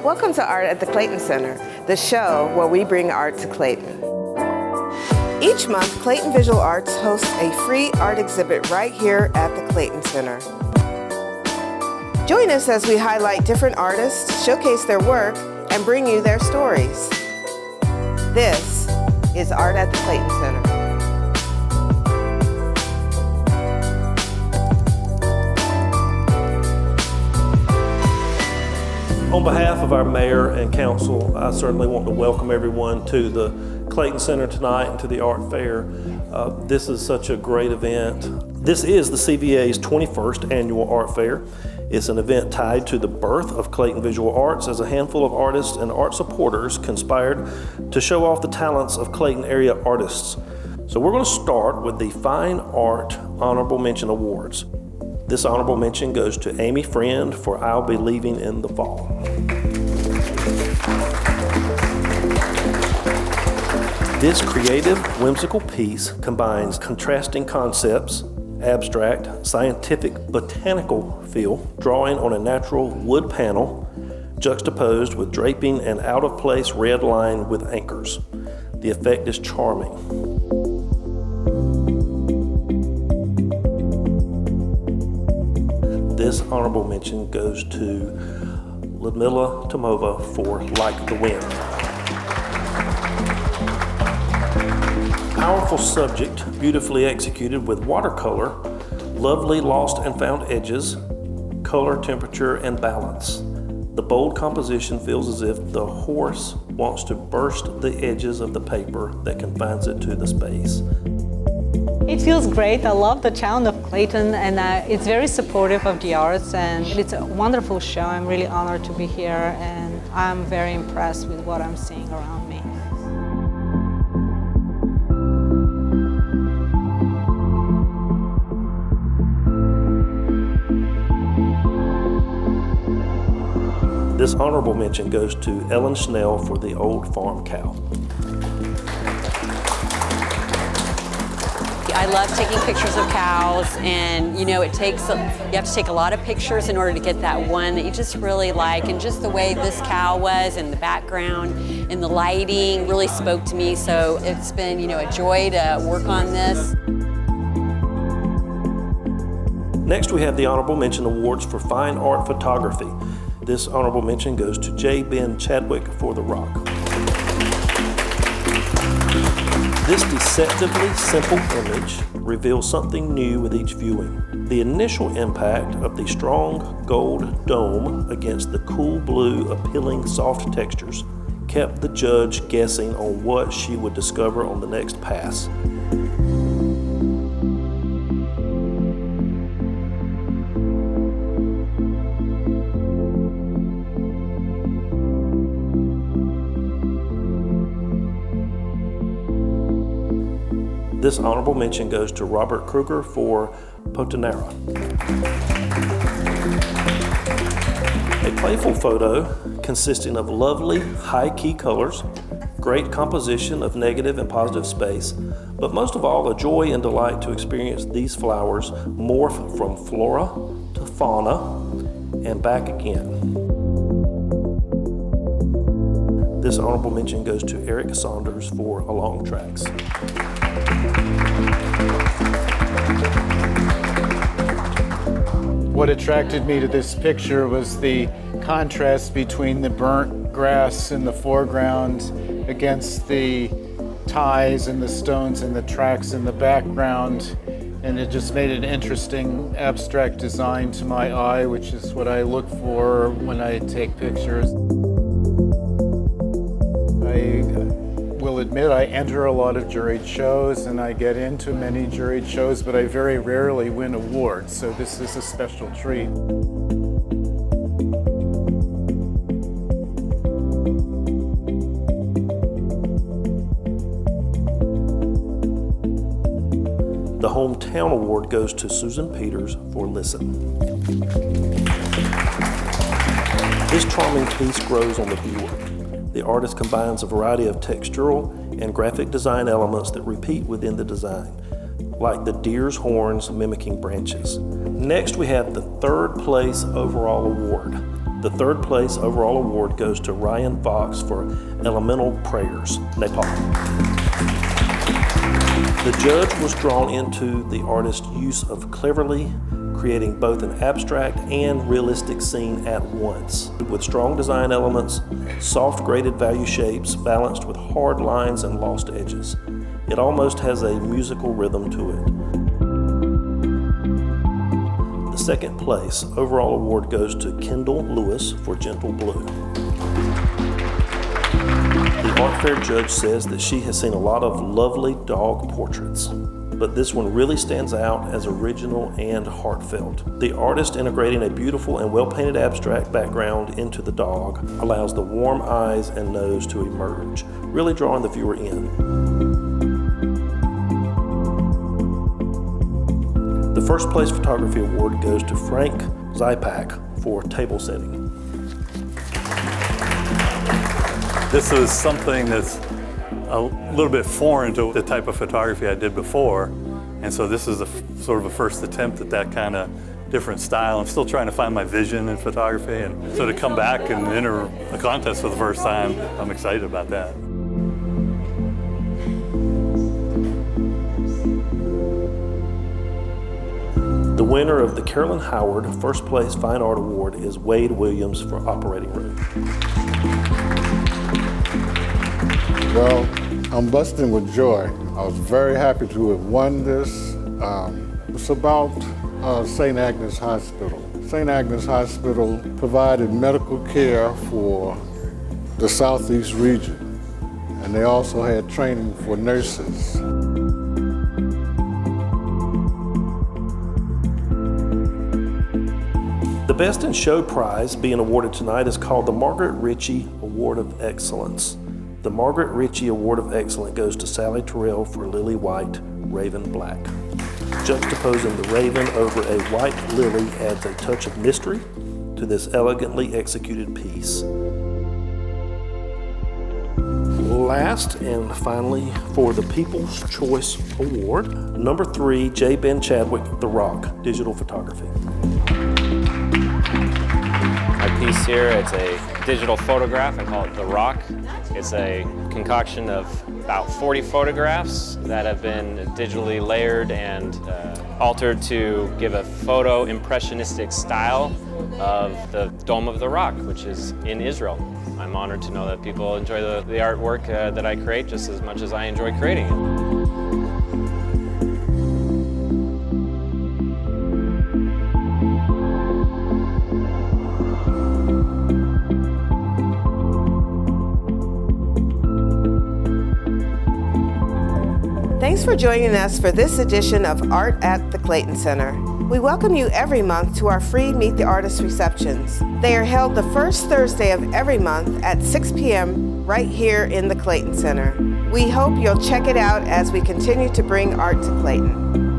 Welcome to Art at the Clayton Center, the show where we bring art to Clayton. Each month, Clayton Visual Arts hosts a free art exhibit right here at the Clayton Center. Join us as we highlight different artists, showcase their work, and bring you their stories. This is Art at the Clayton Center. On behalf of our mayor and council, I certainly want to welcome everyone to the Clayton Center tonight and to the art fair. This is such a great event. This is the CVA's 21st annual art fair. It's an event tied to the birth of Clayton Visual Arts as a handful of artists and art supporters conspired to show off the talents of Clayton area artists. So we're going to start with the Fine Art Honorable Mention Awards. This honorable mention goes to Amy Friend for I'll Be Leaving in the Fall. This creative, whimsical piece combines contrasting concepts, abstract, scientific, botanical feel, drawing on a natural wood panel, juxtaposed with draping an out-of-place red line with anchors. The effect is charming. This honorable mention goes to Lyudmila Tomova for Like the Wind. Powerful subject, beautifully executed with watercolor, lovely lost and found edges, color, temperature, and balance. The bold composition feels as if the horse wants to burst the edges of the paper that confines it to the space. It feels great. I love the town of Clayton, and it's very supportive of the arts, and it's a wonderful show. I'm really honored to be here, and I'm very impressed with what I'm seeing around me. This honorable mention goes to Ellen Schnell for The Old Farm Cow. I love taking pictures of cows, and you have to take a lot of pictures in order to get that one that you just really like, and just the way this cow was and the background and the lighting really spoke to me, so it's been a joy to work on this. Next we have the Honorable Mention Awards for Fine Art Photography. This honorable mention goes to J. Ben Chadwick for The Rock. This deceptively simple image reveals something new with each viewing. The initial impact of the strong gold dome against the cool blue, appealing soft textures kept the judge guessing on what she would discover on the next pass. This honorable mention goes to Robert Kruger for Potanera. A playful photo consisting of lovely high-key colors, great composition of negative and positive space, but most of all, a joy and delight to experience these flowers morph from flora to fauna and back again. This honorable mention goes to Eric Saunders for Along Tracks. What attracted me to this picture was the contrast between the burnt grass in the foreground against the ties and the stones and the tracks in the background, and it just made an interesting abstract design to my eye, which is what I look for when I take pictures. I will admit I enter a lot of juried shows and I get into many juried shows, but I very rarely win awards, so this is a special treat. The Hometown Award goes to Susan Peters for Listen. This charming piece grows on the viewer. The artist combines a variety of textural and graphic design elements that repeat within the design, like the deer's horns mimicking branches. Next, we have the third place overall award, The third place overall award goes to Ryan Fox for Elemental Prayers Nepal. The judge was drawn into the artist's use of cleverly creating both an abstract and realistic scene at once, with strong design elements, soft graded value shapes balanced with hard lines and lost edges. It almost has a musical rhythm to it. The second place overall award goes to Kendall Lewis for Gentle Blue. The art fair judge says that she has seen a lot of lovely dog portraits, but this one really stands out as original and heartfelt. The artist integrating a beautiful and well-painted abstract background into the dog allows the warm eyes and nose to emerge, really drawing the viewer in. The first place photography award goes to Frank Dziepak for Table Setting. This is something that's a little bit foreign to the type of photography I did before, and so this is sort of a first attempt at that kind of different style. I'm still trying to find my vision in photography, and so to come back and enter a contest for the first time, I'm excited about that. The winner of the Carolyn Howard First Place Fine Art Award is Wade Williams for Operating Room. Well, I'm busting with joy. I was very happy to have won this. It's about St. Agnes Hospital. St. Agnes Hospital provided medical care for the Southeast region, and they also had training for nurses. The Best in Show prize being awarded tonight is called the Margaret Ritchie Award of Excellence. The Margaret Ritchie Award of Excellence goes to Sally Terrel for Lily White, Raven Black. Juxtaposing the raven over a white lily adds a touch of mystery to this elegantly executed piece. Last and finally, for the People's Choice Award, number 3, J. Ben Chadwick, The Rock, Digital Photography. My piece here, it's a digital photograph. I call it The Rock. It's a concoction of about 40 photographs that have been digitally layered and altered to give a photo impressionistic style of the Dome of the Rock, which is in Israel. I'm honored to know that people enjoy the artwork that I create just as much as I enjoy creating it. Thanks for joining us for this edition of Art at the Clayton Center. We welcome you every month to our free Meet the Artist receptions. They are held the first Thursday of every month at 6 p.m. right here in the Clayton Center. We hope you'll check it out as we continue to bring art to Clayton.